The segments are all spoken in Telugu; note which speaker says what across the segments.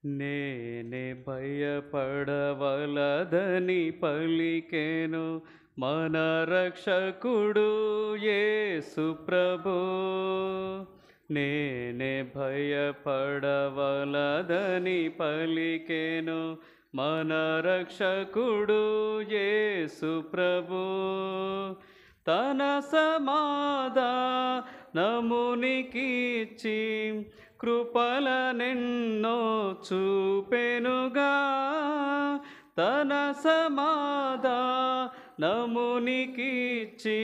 Speaker 1: నేనే భయపడవలదని పలికెను మన రక్షకుడు యేసు ప్రభు. నేనే భయపడవలదని పలికెను మన రక్షకుడు యేసు ప్రభు. తన సమాధానమునికిచ్చి కృపలనెన్నో చూపెనుగా. తన సమాధానమునికిచ్చి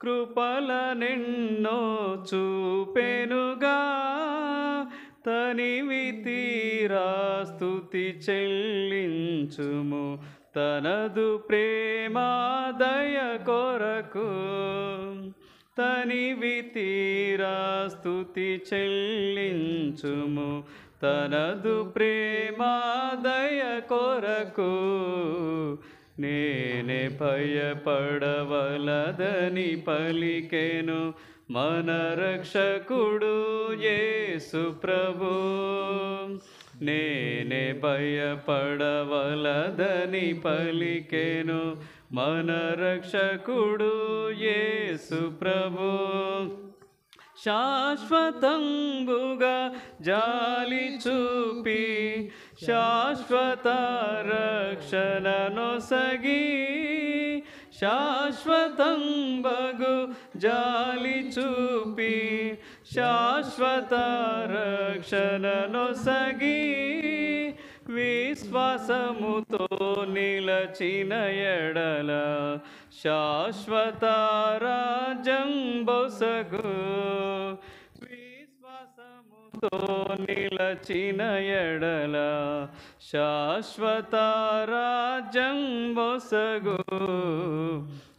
Speaker 1: కృపలనెన్నో చూపెనుగా. తనివి తీరా స్తుతి చెల్లించుము తనదు ప్రేమ దయ కొరకు. తనివి తీరా స్తుతి చెల్లించుము తనదు ప్రేమ దయ కొరకు. నేనే భయపడవలదని పలికెను మన రక్షకుడు యేసు ప్రభు. నేనే భయపడవలదని పలికెను మన రక్షకుడు యేసు ప్రభు. శాశ్వతంబుగా జాలి చూపి శాశ్వత రక్షణనొసగి. శాశ్వతంబగు జాలి చూపి శాశ్వత రక్షణనొసగి. విశ్వాసముతో నిలచిన ఎడల శాశ్వత రాజ్యం బొసగు. విశ్వాసముతో నిలచిన ఎడల శాశ్వత రాజ్యం బొసగు.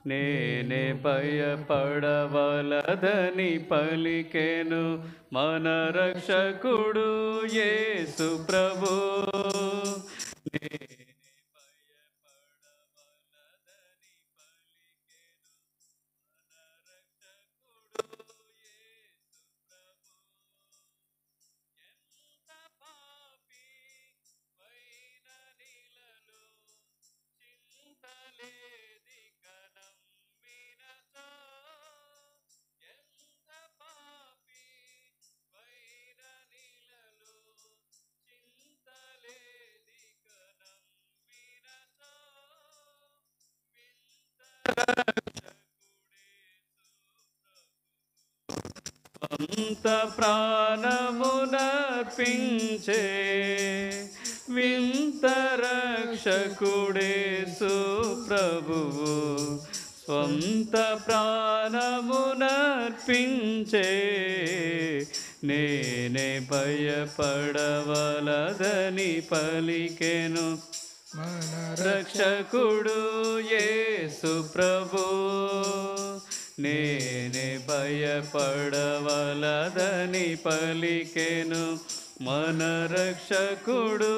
Speaker 1: నేనే భయపడవలదని పలికెను మన రక్షకుడు యేసు ప్రభు. నేనే భయపడవలదని పలికెను మన రక్షకుడు యేసు ప్రభు. ఎంత పాపి వైన నీలలో చింతలేదిక నమ్మినచో. ఎంత పాపి వైన నీలలో చింతలేదిక నమ్మినచో. వింత అంత ప్రాణమునర్పించే వింత రక్షకుడేసు ప్రభువు. స్వంత ప్రాణమునర్పించే నేనే భయపడవలదని పలికెను మన రక్షకుడు యేసు ప్రభు. నేనే భయపడవలదని పలికెను మన రక్షకుడు